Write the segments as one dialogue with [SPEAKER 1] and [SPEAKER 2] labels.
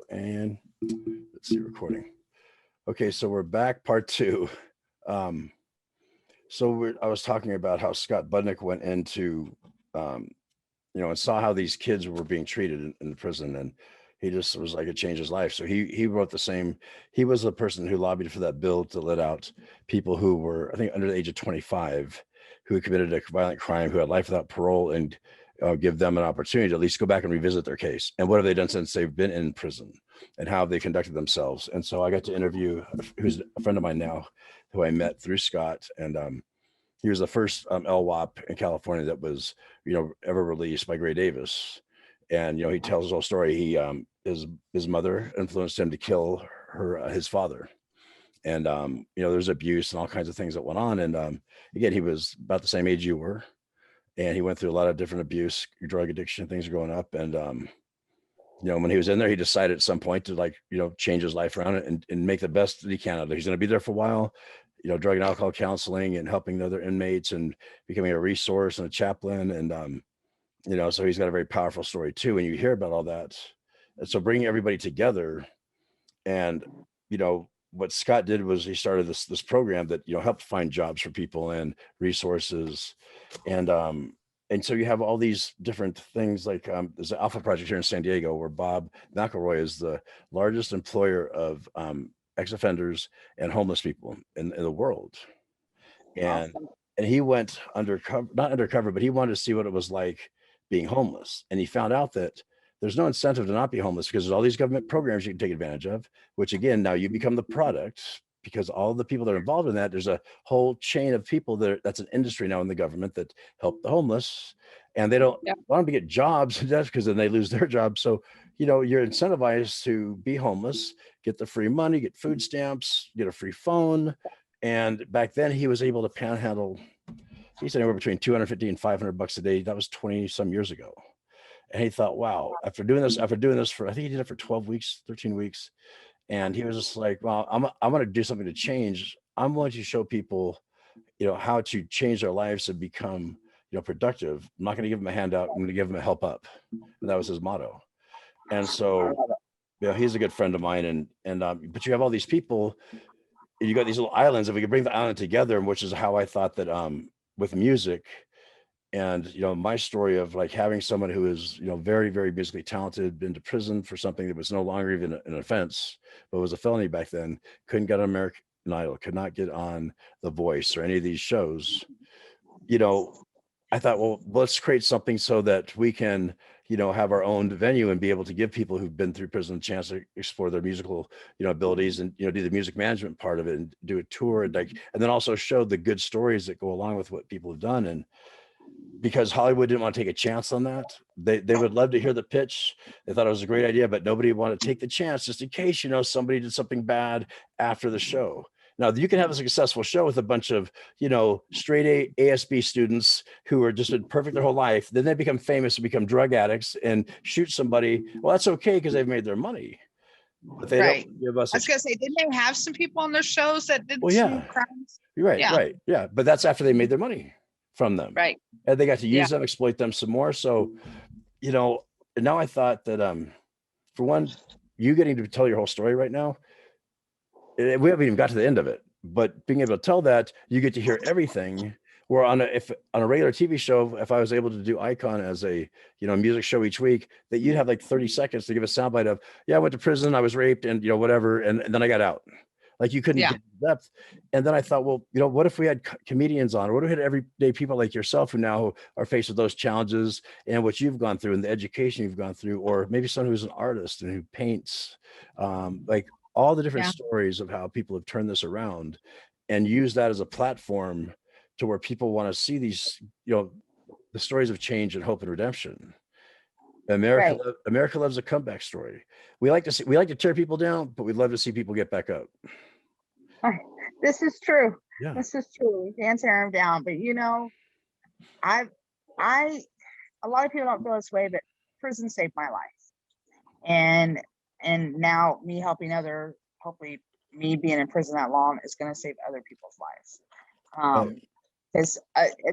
[SPEAKER 1] And let's see, recording. Okay, so we're back, part two. I was talking about how Scott Budnick went into, and saw how these kids were being treated in the prison, and he just was like, it changed his life. So he wrote the same. He was the person who lobbied for that bill to let out people who were, I think, under the age of 25, who had committed a violent crime, who had life without parole, and give them an opportunity to at least go back and revisit their case. And what have they done since they've been in prison, and how have they conducted themselves? And so I got to interview who's a friend of mine now, who I met through Scott, and he was the first LWOP in California that was, ever released by Gray Davis. And, he tells his whole story. He, his mother influenced him to kill his father. And, there's abuse and all kinds of things that went on. And again, he was about the same age you were. And he went through a lot of different abuse, drug addiction, things growing up. And, when he was in there, he decided at some point to change his life around and make the best that he can of it. He's going to be there for a while, drug and alcohol counseling and helping the other inmates and becoming a resource and a chaplain. And, so he's got a very powerful story too. And you hear about all that. And so bringing everybody together, and, what Scott did was he started this program that, helped find jobs for people and resources. And so you have all these different things, like there's an Alpha Project here in San Diego where Bob McElroy is the largest employer of ex-offenders and homeless people in the world. And
[SPEAKER 2] Awesome.
[SPEAKER 1] and he went not undercover, but he wanted to see what it was like being homeless. And he found out that there's no incentive to not be homeless, because there's all these government programs you can take advantage of, which again, now you become the product, because all the people that are involved in that, there's a whole chain of people that's an industry now in the government that help the homeless, and they don't want them to get jobs because then they lose their job. So, you're incentivized to be homeless, get the free money, get food stamps, get a free phone. And back then he was able to panhandle, he said, anywhere between 250 and 500 bucks a day. That was 20 some years ago. And he thought, wow, after doing this for, I think he did it for 12 weeks, 13 weeks. And he was just like, well, I'm going to do something to change. I'm going to show people, how to change their lives to become, productive. I'm not going to give them a handout. I'm going to give them a help up. And that was his motto. And so, he's a good friend of mine. But you have all these people, you got these little islands. If we could bring the island together, which is how I thought that with music, and my story of like having someone who is very, very musically talented, been to prison for something that was no longer even an offense, but was a felony back then, couldn't get on American Idol, could not get on The Voice or any of these shows. I thought, well, let's create something so that we can have our own venue and be able to give people who've been through prison a chance to explore their musical abilities, and do the music management part of it, and do a tour, and then also show the good stories that go along with what people have done. And because Hollywood didn't want to take a chance on that. They would love to hear the pitch. They thought it was a great idea, but nobody wanted to take the chance just in case, somebody did something bad after the show. Now you can have a successful show with a bunch of, straight A ASB students who are just perfect their whole life. Then they become famous and become drug addicts and shoot somebody. Well, that's okay because they've made their money. But they don't give us.
[SPEAKER 2] I was gonna say, didn't they have some people on their shows that did
[SPEAKER 1] some
[SPEAKER 2] crimes?
[SPEAKER 1] You're right, right. Yeah. But that's after they made their money from them.
[SPEAKER 2] Right.
[SPEAKER 1] And they got to use them, exploit them some more. So, now I thought that for one, you getting to tell your whole story right now, we haven't even got to the end of it, but being able to tell that, you get to hear everything. Where on a regular TV show, if I was able to do Icon as a music show each week, that you'd have like 30 seconds to give a soundbite of, I went to prison, I was raped, and whatever, and then I got out. Like you couldn't get depth. And then I thought, well, what if we had comedians on, or what if we had everyday people like yourself who now are faced with those challenges and what you've gone through and the education you've gone through, or maybe someone who's an artist and who paints, like all the different stories of how people have turned this around, and use that as a platform to where people want to see these, the stories of change and hope and redemption. America loves a comeback story. We like to tear people down, but we'd love to see people get back up.
[SPEAKER 3] This is true.
[SPEAKER 1] Yeah.
[SPEAKER 3] This is true. We can't tear them down, but a lot of people don't feel this way, but prison saved my life. And now me helping hopefully me being in prison that long is going to save other people's lives. Because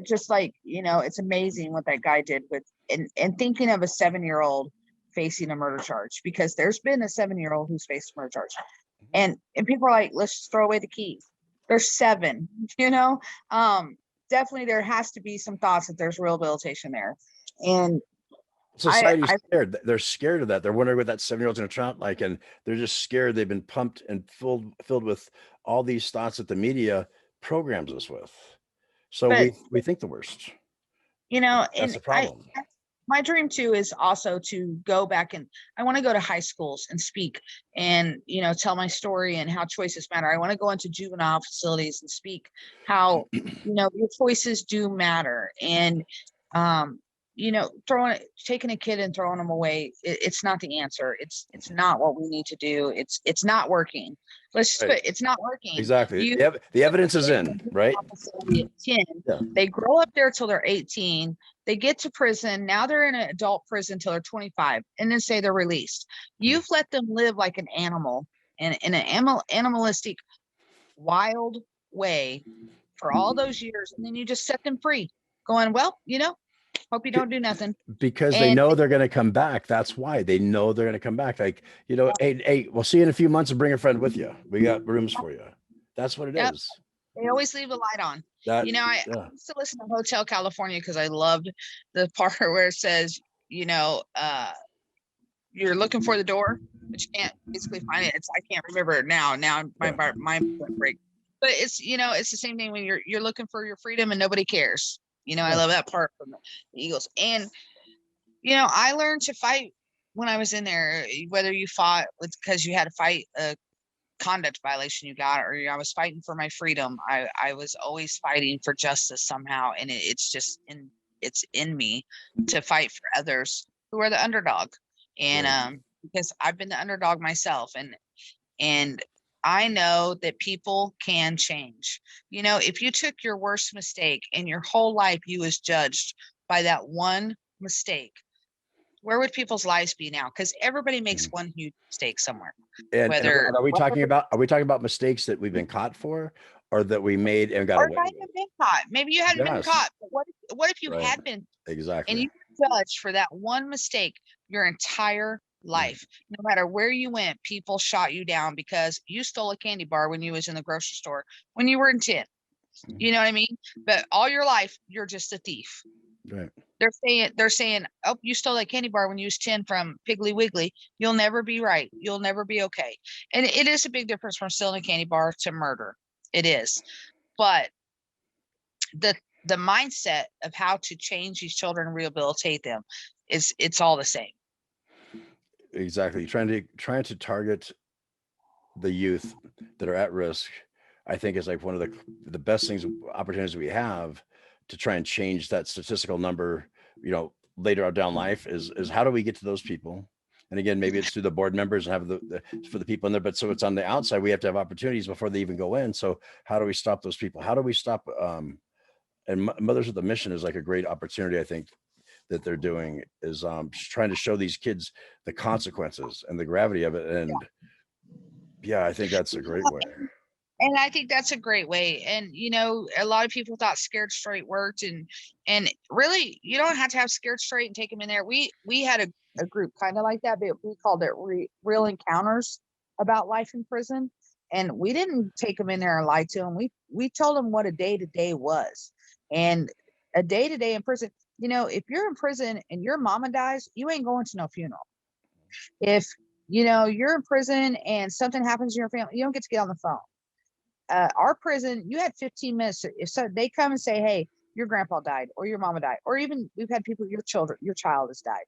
[SPEAKER 3] just like, it's amazing what that guy did with, and thinking of a 7-year-old facing a murder charge, because there's been a 7-year-old who's faced a murder charge, and people are like, let's just throw away the keys. There's 7, definitely there has to be some thoughts that there's rehabilitation there. And
[SPEAKER 1] Society's scared. They're scared of that. They're wondering what that 7-year-old's going to turn out like, and they're just scared. They've been pumped and filled with all these thoughts that the media programs us with. So we think the worst. That's
[SPEAKER 3] and
[SPEAKER 1] the problem.
[SPEAKER 3] my dream too is also to go back, and I want to go to high schools and speak and, tell my story and how choices matter. I want to go into juvenile facilities and speak how, your choices do matter. And, taking a kid and throwing them away, it's not the answer. It's not what we need to do. It's not working. It's not working.
[SPEAKER 1] Exactly. The evidence is in, right?
[SPEAKER 3] 10.
[SPEAKER 1] Yeah.
[SPEAKER 3] They grow up there till they're 18. They get to prison. Now they're in an adult prison till they're 25, and then say they're released. You've let them live like an animal and in an animalistic, wild way for all those years, and then you just set them free, going, well, hope you don't do nothing.
[SPEAKER 1] Because they know they're going to come back. That's why they know they're going to come back. Like, hey, we'll see you in a few months and bring a friend with you. We got rooms for you. That's what it is.
[SPEAKER 3] They always leave the light on. I used to listen to Hotel California because I loved the part where it says, you're looking for the door, but you can't basically find it. I can't remember it now. Now my mind break. But it's the same thing when you're looking for your freedom and nobody cares. I love that part from the Eagles. And I learned to fight when I was in there, whether you fought because you had to fight a conduct violation you got, or I was fighting for my freedom. I was always fighting for justice somehow, and it's just in me to fight for others who are the underdog. And because I've been the underdog myself, and I know that people can change. If you took your worst mistake and your whole life you was judged by that one mistake, where would people's lives be now? Because everybody makes one huge mistake somewhere.
[SPEAKER 1] And are we talking about mistakes that we've been caught for, or that we made and got away with?
[SPEAKER 3] Have been caught. Maybe you hadn't been caught, but what if you had been?
[SPEAKER 1] Exactly.
[SPEAKER 3] And you were judged for that one mistake your entire life. No matter where you went, people shot you down because you stole a candy bar when you was in the grocery store when you were in 10. You know what I mean? But all your life, you're just a thief.
[SPEAKER 1] Right.
[SPEAKER 3] They're saying, oh, you stole that candy bar when you was 10 from Piggly Wiggly. You'll never be right. You'll never be okay. And it is a big difference from stealing a candy bar to murder. It is. But the mindset of how to change these children and rehabilitate them it's all the same.
[SPEAKER 1] Exactly. Trying to target the youth that are at risk, I think, is like one of the best opportunities we have to try and change that statistical number, later down life is how do we get to those people? And again, maybe it's through the board members and have for the people in there, but so it's on the outside, we have to have opportunities before they even go in. So how do we stop those people? How do we stop, and Mothers with a Mission is like a great opportunity, I think, that they're doing is trying to show these kids the consequences and the gravity of it. And I think that's a great way.
[SPEAKER 3] And I think that's a great way. And, a lot of people thought Scared Straight worked, and really you don't have to have Scared Straight and take them in there. We had a group kind of like that, but we called it Real Encounters About Life in Prison. And we didn't take them in there and lie to them. We told them what a day-to-day was. And a day-to-day in prison, if you're in prison and your mama dies, you ain't going to no funeral. If, you're in prison and something happens in your family, you don't get to get on the phone. Our prison, you had 15 minutes. If they come and say, hey, your grandpa died or your mama died, or even we've had people, your child has died.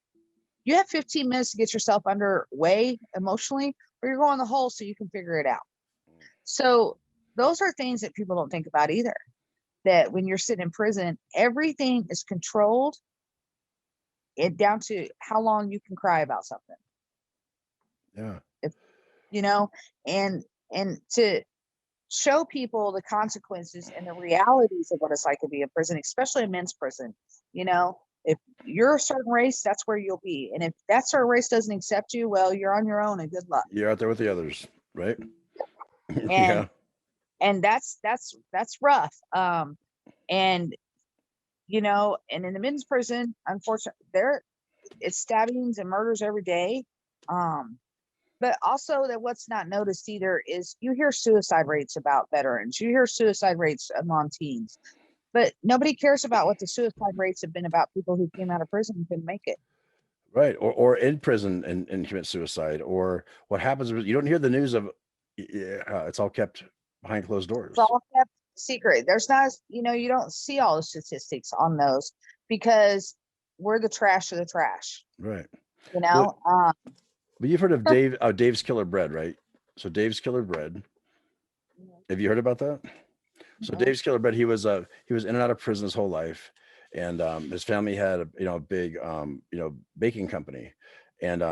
[SPEAKER 3] You have 15 minutes to get yourself underway emotionally, or you're going in the hole so you can figure it out. So those are things that people don't think about either. That when you're sitting in prison, everything is controlled down to how long you can cry about something.
[SPEAKER 1] Yeah.
[SPEAKER 3] And to show people the consequences and the realities of what it's like to be in prison, especially a men's prison. If you're a certain race, that's where you'll be. And if that certain race doesn't accept you, well, you're on your own and good luck.
[SPEAKER 1] You're out there with the others, right?
[SPEAKER 3] And that's rough. And in the men's prison, unfortunately, it's stabbings and murders every day. But also that what's not noticed either is you hear suicide rates about veterans, you hear suicide rates among teens, but nobody cares about what the suicide rates have been about people who came out of prison and couldn't make it.
[SPEAKER 1] Right. Or in prison and commit suicide, or what happens is you don't hear the news of, it's all kept behind closed doors.
[SPEAKER 3] It's all kept secret. There's not, you know, you don't see all the statistics on those because we're the trash of the trash,
[SPEAKER 1] Right.
[SPEAKER 3] you know.
[SPEAKER 1] But you've heard of Dave's Killer Bread, right? So Dave's Killer Bread. Have you heard about that? So Dave's Killer Bread, he was in and out of prison his whole life, and his family had a big baking company, and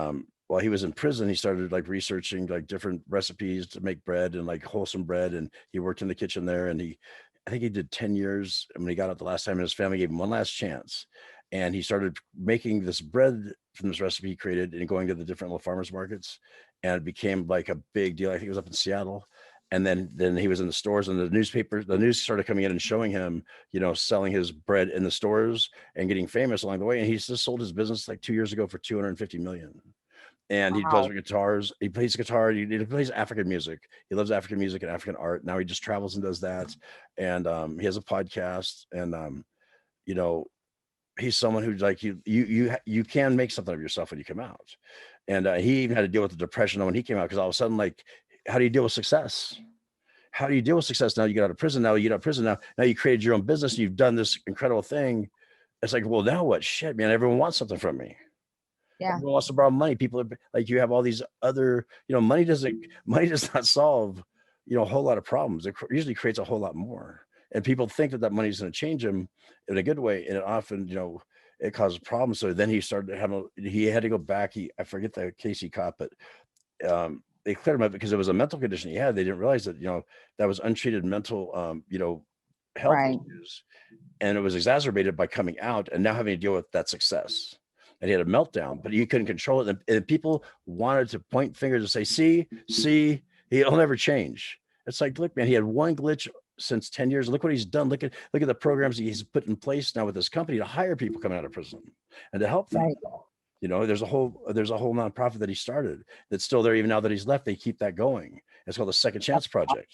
[SPEAKER 1] while he was in prison, he started like researching like different recipes to make bread and like wholesome bread, and he worked in the kitchen there, and I think he did 10 years, and when he got out the last time, and his family gave him one last chance, and he started making this bread from this recipe he created and going to the different little farmers markets, and it became like a big deal. I think it was up in Seattle. And then he was in the stores, and the news started coming in and showing him, selling his bread in the stores and getting famous along the way. And he's just sold his business like 2 years ago for 250 million. And he does guitars. He plays guitar. He plays African music. He loves African music and African art. Now he just travels and does that. And he has a podcast. And he's someone who's like you can make something of yourself when you come out. And he even had to deal with the depression when he came out, because all of a sudden, like, how do you deal with success? How do you deal with success? Now you get out of prison. Now you created your own business. You've done this incredible thing. It's like, well, now what? Shit, man, everyone wants something from me.
[SPEAKER 3] Yeah.
[SPEAKER 1] Everyone wants to borrow money. People are like, you have all these other, money does not solve, a whole lot of problems. It usually creates a whole lot more. And people think that money is going to change them in a good way. And it often, it causes problems. So then he had to go back. I forget the case he caught, but they cleared him up because it was a mental condition he had. They didn't realize that, that was untreated mental, health issues. And it was exacerbated by coming out and now having to deal with that success. And he had a meltdown, but he couldn't control it. And people wanted to point fingers and say, see, he'll never change. It's like, look, man, he had one glitch since 10 years. Look what he's done. Look at the programs he's put in place now with his company to hire people coming out of prison and to help them.
[SPEAKER 3] Right.
[SPEAKER 1] There's a whole nonprofit that he started that's still there. Even now that he's left, they keep that going. It's called the Second Chance Project.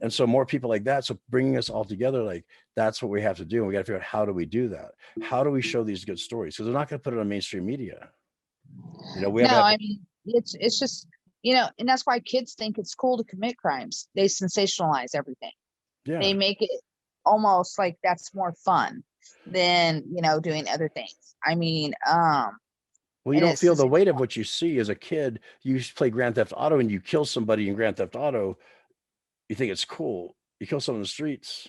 [SPEAKER 1] And so more people like that. So bringing us all together, like, that's what we have to do. And we got to figure out, how do we do that? How do we show these good stories? Because they're not going to put it on mainstream media.
[SPEAKER 3] It's just, and that's why kids think it's cool to commit crimes. They sensationalize everything. Yeah. They make it almost like that's more fun than, doing other things.
[SPEAKER 1] Well, you don't feel the weight of what you see as a kid. You play Grand Theft Auto and you kill somebody in Grand Theft Auto. You think it's cool. You kill someone in the streets.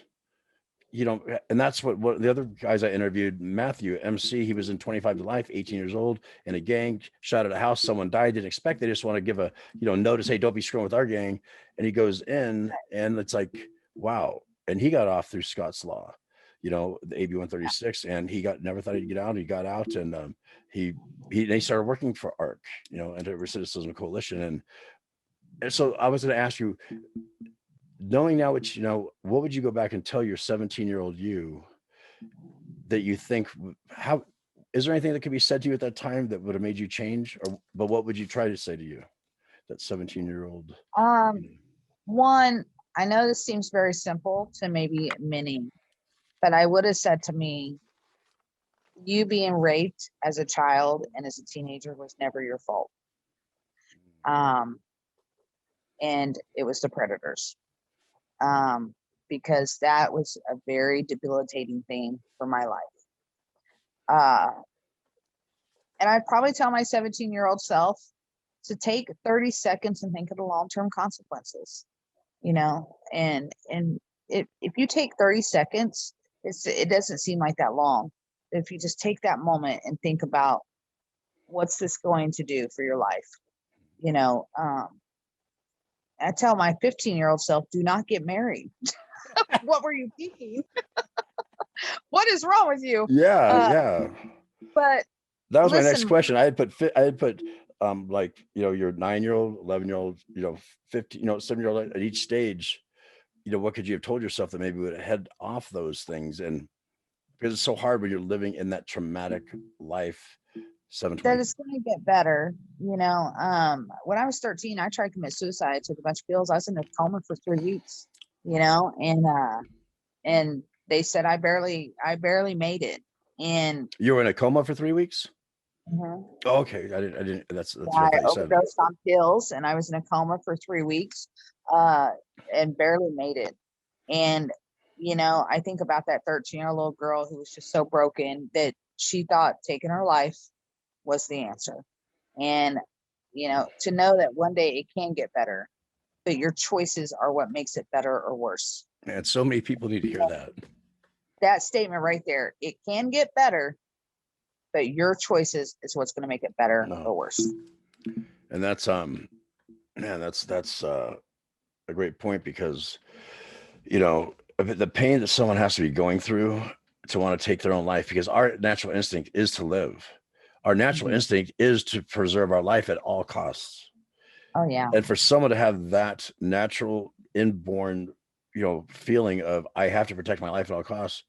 [SPEAKER 1] And that's what the other guys I interviewed, Matthew, MC, he was in 25 to Life, 18 years old, in a gang, shot at a house, someone died, didn't expect, they just want to give a, notice, hey, don't be screwing with our gang. And he goes in and it's like, wow. And he got off through Scott's Law, the AB 136, and he never thought he'd get out. He got out, and he started working for ARC, Anti-Recidivism Coalition. And so I was going to ask you, knowing now what what would you go back and tell your 17-year-old you that you think, is there anything that could be said to you at that time that would have made you change? But what would you try to say to you, that 17-year-old?
[SPEAKER 3] One, I know this seems very simple to maybe many, but I would have said to me, you being raped as a child and as a teenager was never your fault. And it was the predators. Because that was a very debilitating thing for my life. And I'd probably tell my 17-year-old self to take 30 seconds and think of the long-term consequences, and if you take 30 seconds, it doesn't seem like that long. If you just take that moment and think about, what's this going to do for your life? I tell my 15-year-old self, do not get married. What were you thinking? What is wrong with you?
[SPEAKER 1] Yeah.
[SPEAKER 3] But
[SPEAKER 1] that was my next question. I had put your 9-year-old, 11-year-old, 15, 7-year-old at each stage, what could you have told yourself that maybe would head off those things? And because it's so hard when you're living in that traumatic life
[SPEAKER 3] that it's going to get better. You know, when I was 13, I tried to commit suicide, took a bunch of pills. I was in a coma for 3 weeks, you know, and they said I barely made it. And
[SPEAKER 1] You were in a coma for 3 weeks?
[SPEAKER 3] mhm.
[SPEAKER 1] Oh, okay. I didn't, that's
[SPEAKER 3] Yeah,
[SPEAKER 1] what I
[SPEAKER 3] I
[SPEAKER 1] thought you said.
[SPEAKER 3] overdosed on pills and I was in a coma for 3 weeks, and barely made it. And, you know, I think about that 13-year-old little girl who was just so broken that she thought taking her life was the answer. And, you know, to know that one day it can get better, but your choices are what makes it better or worse.
[SPEAKER 1] Man, so many people need to hear that.
[SPEAKER 3] That statement right there, it can get better, but your choices is what's going to make it better or worse.
[SPEAKER 1] And that's man, that's a great point, because you know, the pain that someone has to be going through to want to take their own life, because our natural instinct is to live. Our natural instinct is to preserve our life at all costs.
[SPEAKER 3] Oh yeah.
[SPEAKER 1] And for someone to have that natural inborn, you know, feeling of I have to protect my life at all costs,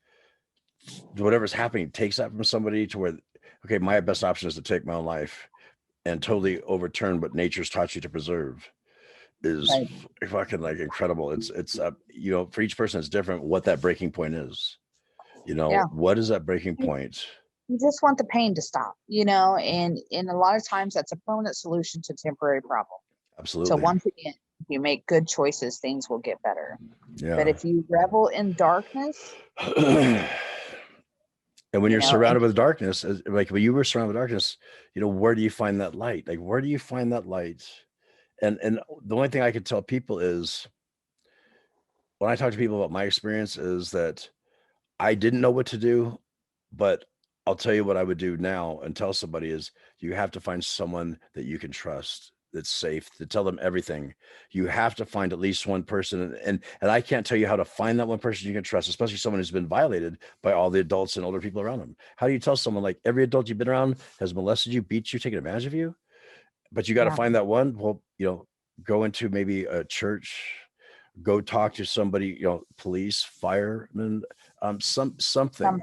[SPEAKER 1] whatever's happening takes that from somebody to where, okay, my best option is to take my own life and totally overturn what nature's taught you to preserve is fucking like incredible. It's you know, for each person it's different what that breaking point is. You know, what is that breaking point?
[SPEAKER 3] You just want the pain to stop, you know, and a lot of times that's a permanent solution to temporary problem.
[SPEAKER 1] Absolutely.
[SPEAKER 3] So once again, if you make good choices, things will get better.
[SPEAKER 1] Yeah.
[SPEAKER 3] But if you revel in darkness,
[SPEAKER 1] and when you're surrounded with darkness, like when you were surrounded with darkness, you know, where do you find that light? Like, where do you find that light? And the only thing I could tell people is, when I talk to people about my experience, is that I didn't know what to do, but I'll tell you what I would do now and tell somebody is, you have to find someone that you can trust, that's safe, to tell them everything. You have to find at least one person, and I can't tell you how to find that one person you can trust, especially someone who's been violated by all the adults and older people around them. How do you tell someone, like, every adult you've been around has molested you, beat you, taken advantage of you? But you got to find that one. Well, you know, go into maybe a church, go talk to somebody, you know, police, firemen, something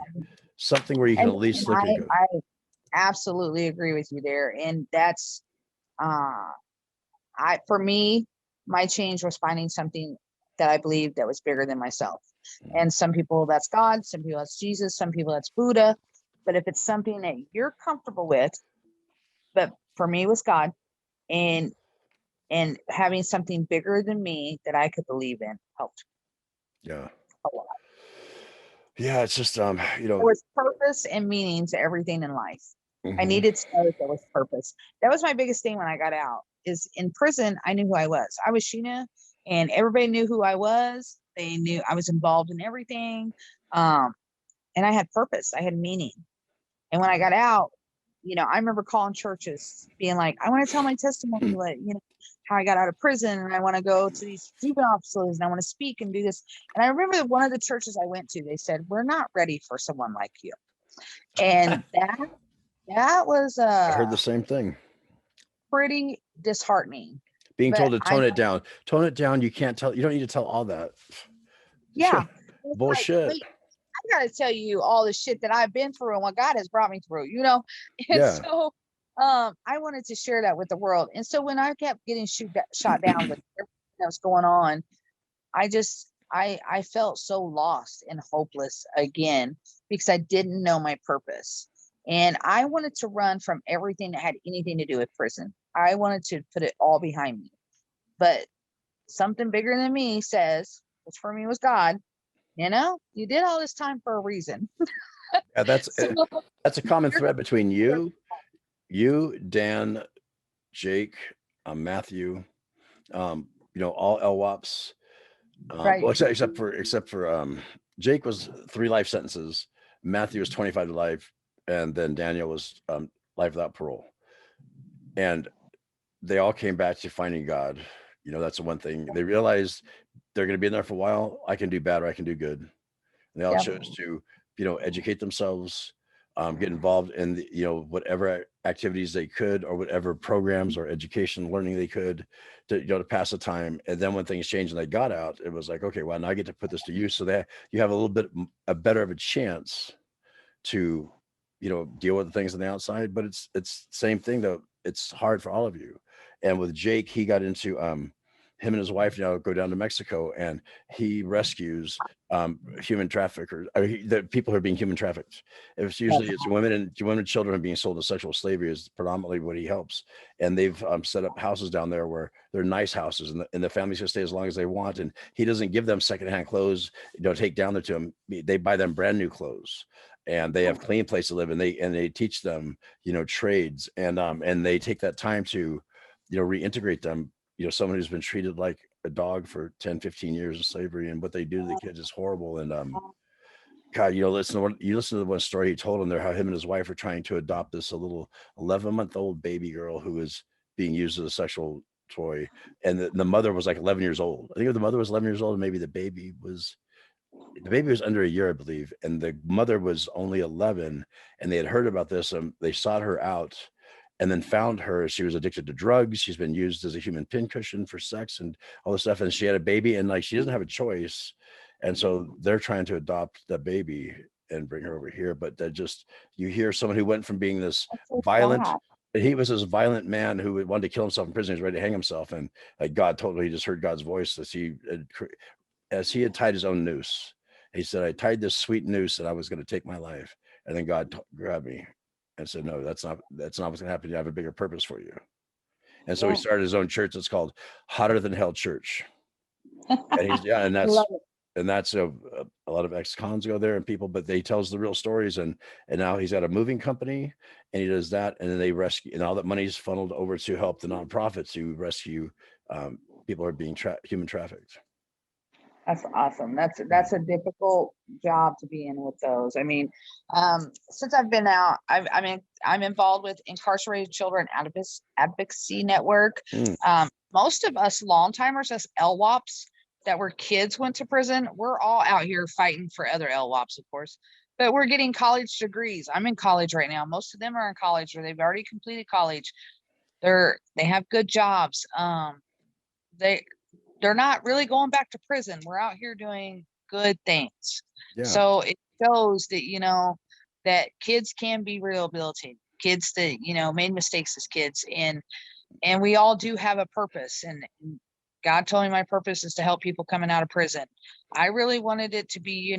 [SPEAKER 1] where you can at least look and go.
[SPEAKER 3] I absolutely agree with you there. And that's, for me, my change was finding something that I believed that was bigger than myself. And some people that's God, some people that's Jesus, some people that's Buddha. But if it's something that you're comfortable with, but for me it was God, and having something bigger than me that I could believe in helped.
[SPEAKER 1] Yeah.
[SPEAKER 3] A lot.
[SPEAKER 1] Yeah, it's just you know,
[SPEAKER 3] there was purpose and meaning to everything in life. I needed to know that there was purpose. That was my biggest thing when I got out. Is in prison, I knew who I was. I was Sheena, and everybody knew who I was. They knew I was involved in everything, and I had purpose. I had meaning. And when I got out, you know, I remember calling churches, being like, "I want to tell my testimony, what you know, how I got out of prison, and I want to go to these juvenile facilities, and I want to speak and do this." And I remember one of the churches I went to, they said, "We're not ready for someone like you," and that was
[SPEAKER 1] I heard the same thing.
[SPEAKER 3] Pretty disheartening.
[SPEAKER 1] Being told to tone it down. Tone it down. You can't tell. You don't need to tell all that.
[SPEAKER 3] Yeah.
[SPEAKER 1] Bullshit.
[SPEAKER 3] Like, I gotta tell you all the shit that I've been through and what God has brought me through, you know? And so I wanted to share that with the world. And so when I kept getting shot down with everything that was going on, I felt so lost and hopeless again, because I didn't know my purpose. And I wanted to run from everything that had anything to do with prison. I wanted to put it all behind me. But something bigger than me says, which for me was God, you know, you did all this time for a reason.
[SPEAKER 1] Yeah, that's a common thread between you, Dan, Jake, Matthew, you know, all LWAPs. Well, except for Jake was 3 life sentences, Matthew was 25 to life, and then Daniel was life without parole. And they all came back to finding God. You know, that's the one thing. They realized they're going to be in there for a while. I can do bad or I can do good. And they all chose to, you know, educate themselves, get involved in the, you know, whatever activities they could, or whatever programs or education learning they could to, you know, to pass the time. And then when things changed and they got out, it was like, okay, well, now I get to put this to use, so that you have a little bit better of a chance to, deal with the things on the outside, but it's same thing though. It's hard for all of you. And with Jake, he got into him and his wife now go down to Mexico, and he rescues human traffickers, the people who are being human trafficked. It's women and children who are being sold to sexual slavery is predominantly what he helps. And they've set up houses down there where they're nice houses, and the families can stay as long as they want. And he doesn't give them secondhand clothes, take down there to them. They buy them brand new clothes, and they have clean place to live, and they teach them trades, and they take that time to reintegrate them. Someone who's been treated like a dog for 10-15 years of slavery, and what they do to the kids is horrible. And God, listen to the one story he told him there, how him and his wife are trying to adopt a little 11-month-old baby girl who is being used as a sexual toy, and the mother was like 11 years old. I think the mother was 11 years old, and maybe the baby was under a year, I believe, and the mother was only 11, and they had heard about this. They sought her out, and then found her. She was addicted to drugs. She's been used as a human pincushion for sex and all this stuff. And she had a baby, and she doesn't have a choice. And so they're trying to adopt the baby and bring her over here. But you hear someone who went from being this violent, he was this violent man who wanted to kill himself in prison. He was ready to hang himself. And God told him, he just heard God's voice as he had tied his own noose. He said, I tied this sweet noose and I was going to take my life. And then God grabbed me and said, no, that's not what's going to happen. You have a bigger purpose for you. And so he started his own church. It's called Hotter Than Hell Church. And that's a lot of ex-cons go there and people, but they tells the real stories. And now he's got a moving company, and he does that. And then they rescue, and all that money is funneled over to help the nonprofits who rescue people who are being human trafficked.
[SPEAKER 3] That's awesome. That's a difficult job to be in with those. I mean, since I've been out, I'm involved with Incarcerated Children Advocacy Network. Most of us long timers, us LWOPs that were kids went to prison, we're all out here fighting for other LWOPs, of course, but we're getting college degrees. I'm in college right now. Most of them are in college, or they've already completed college. They have good jobs. They're not really going back to prison. We're out here doing good things. Yeah. So it shows that, that kids can be rehabilitated, kids that, made mistakes as kids, and we all do have a purpose. And God told me my purpose is to help people coming out of prison. I really wanted it to be,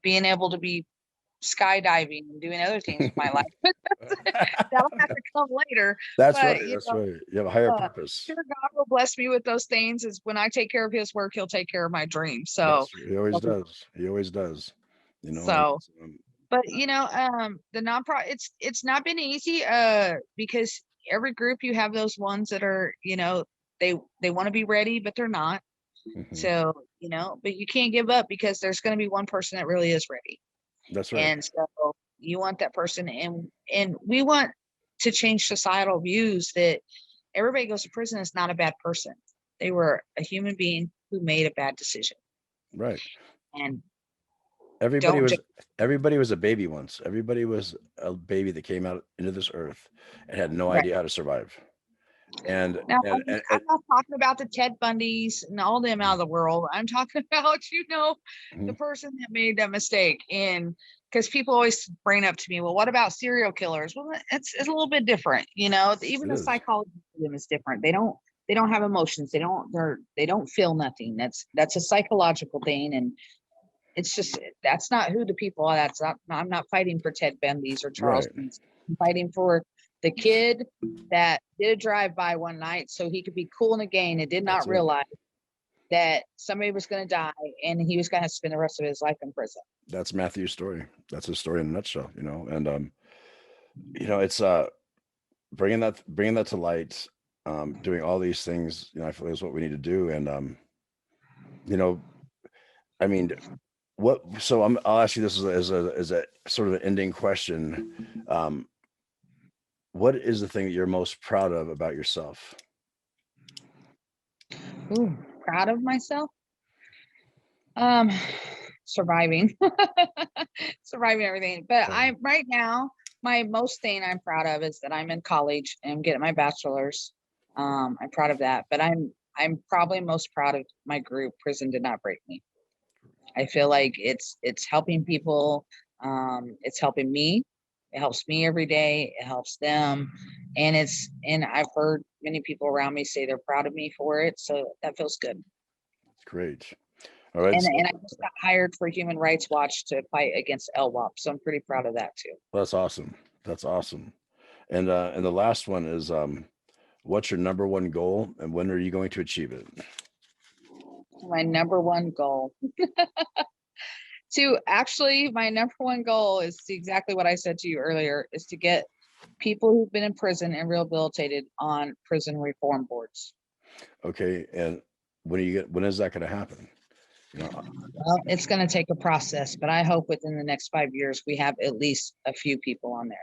[SPEAKER 3] being able to be skydiving and doing other things with my life. That'll have to come later.
[SPEAKER 1] That's right. You have a higher purpose.
[SPEAKER 3] Sure, God will bless me with those things. Is when I take care of his work, he'll take care of my dreams. So
[SPEAKER 1] he always does. He always does.
[SPEAKER 3] So but the nonprofit, it's not been easy because every group, you have those ones that are, they want to be ready, but they're not. Mm-hmm. So, but you can't give up, because there's going to be one person that really is ready.
[SPEAKER 1] That's right.
[SPEAKER 3] And so you want that person, and we want to change societal views that everybody goes to prison is not a bad person. They were a human being who made a bad decision.
[SPEAKER 1] Right.
[SPEAKER 3] And
[SPEAKER 1] everybody was a baby once. Everybody was a baby that came out into this earth and had no idea how to survive. And now, I'm
[SPEAKER 3] not talking about the Ted Bundys and all them out of the world. I'm talking about, the person that made that mistake. And because people always bring up to me, well, what about serial killers? Well, it's a little bit different. Even the psychology of them is different. They don't have emotions. They don't feel nothing. That's a psychological thing. And it's just, that's not who the people are. I'm not fighting for Ted Bundy's or Charles. Right. I'm fighting for the kid that did a drive-by one night so he could be cool in a gang and did not realize that somebody was going to die and he was going to spend the rest of his life in prison.
[SPEAKER 1] That's Matthew's story. That's his story in a nutshell, and it's bringing that to light, doing all these things, I feel is what we need to do. And I'll ask you this as a sort of an ending question. What is the thing that you're most proud of about yourself?
[SPEAKER 3] Ooh, proud of myself? Surviving. Surviving everything. But right now, my most thing I'm proud of is that I'm in college and I'm getting my bachelor's. I'm proud of that. But I'm probably most proud of my group, Prison Did Not Break Me. I feel like it's helping people. It's helping me. It helps me every day. It helps them. And I've heard many people around me say they're proud of me for it. So that feels good.
[SPEAKER 1] Great. All right.
[SPEAKER 3] And I just got hired for Human Rights Watch to fight against LWOP. So I'm pretty proud of that too.
[SPEAKER 1] That's awesome. That's awesome. And the last one is, what's your number one goal and when are you going to achieve it?
[SPEAKER 3] My number one goal my number one goal is exactly what I said to you earlier, is to get people who've been in prison and rehabilitated on prison reform boards.
[SPEAKER 1] Okay. And when is that going to happen? You know,
[SPEAKER 3] Well, it's going to take a process, but I hope within the next 5 years, we have at least a few people on there.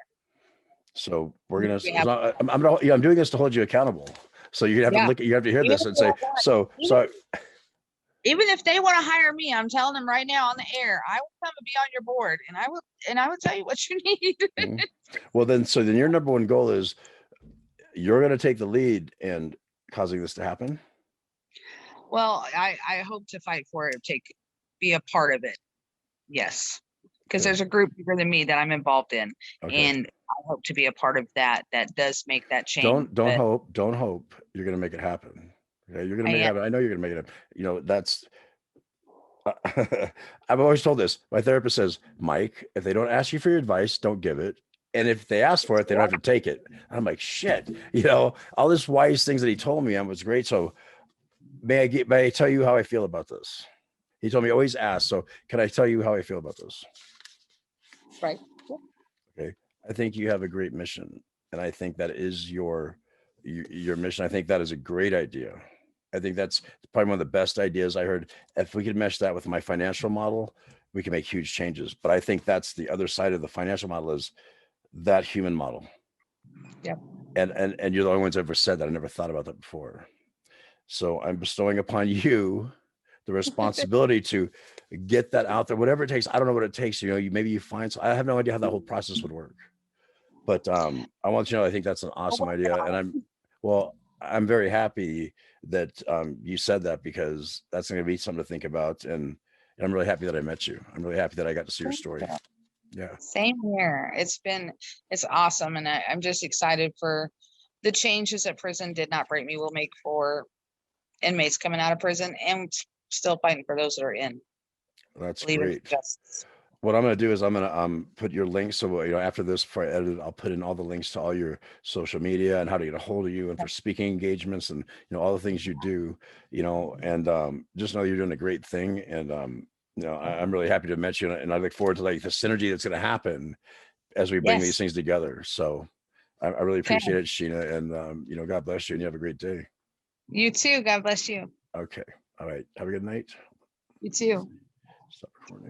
[SPEAKER 1] so we're going
[SPEAKER 3] We have-
[SPEAKER 1] to, I'm doing this to hold you accountable. So you have to look, you have to hear this and say, so
[SPEAKER 3] Even if they want to hire me, I'm telling them right now on the air, I will come and be on your board, and I will tell you what you need.
[SPEAKER 1] Mhm. Well, then your number one goal is you're going to take the lead in causing this to happen.
[SPEAKER 3] Well, I hope to fight for it, be a part of it. Yes. Because
[SPEAKER 1] Good.
[SPEAKER 3] there's a group bigger than me that I'm involved in.
[SPEAKER 1] Okay.
[SPEAKER 3] And I hope to be a part of that does make that change.
[SPEAKER 1] Don't hope. You're going to make it happen. Okay. You're going to make it happen. I know you're going to make it happen. You know, that's, I've always told this. My therapist says, Mike, if they don't ask you for your advice, don't give it. And if they ask for it, they don't have to take it. I'm like, shit, you know, all this wise things that he told me was great. So may I tell you how I feel about this? He told me always ask. So can I tell you how I feel about this?
[SPEAKER 3] Right.
[SPEAKER 1] Okay. I think you have a great mission. And I think that is your mission. I think that is a great idea. I think that's probably one of the best ideas I heard. If we could mesh that with my financial model, we can make huge changes. But I think that's the other side of the financial model, is that human model.
[SPEAKER 3] Yeah.
[SPEAKER 1] And you're the only ones that ever said that. I never thought about that before. So I'm bestowing upon you the responsibility to get that out there, whatever it takes. I don't know what it takes. You know, maybe you find, I have no idea how that whole process would work, but I want you to know, I think that's an awesome idea. And I'm very happy that you said that, because that's going to be something to think about. And I'm really happy that I met you. I'm really happy that I got to see your story. Yeah.
[SPEAKER 3] Same here. It's awesome. And I'm just excited for the changes that prison did not break me will make for inmates coming out of prison, and still fighting for those that are in.
[SPEAKER 1] That's great.
[SPEAKER 3] Justice.
[SPEAKER 1] What I'm going to do is I'm going to put your links. So, you know, after this, before I edit it, I'll put in all the links to all your social media and how to get a hold of you and for speaking engagements and, you know, all the things you do, you know, and just know you're doing a great thing. And, you know, I'm really happy to meet you, and I look forward to like the synergy that's going to happen as we bring these things together. So I really appreciate it, Sheena, and, you know, God bless you, and you have a great day.
[SPEAKER 3] You too. God bless you.
[SPEAKER 1] Okay. All right. Have a good night.
[SPEAKER 3] You too.
[SPEAKER 1] Stop recording.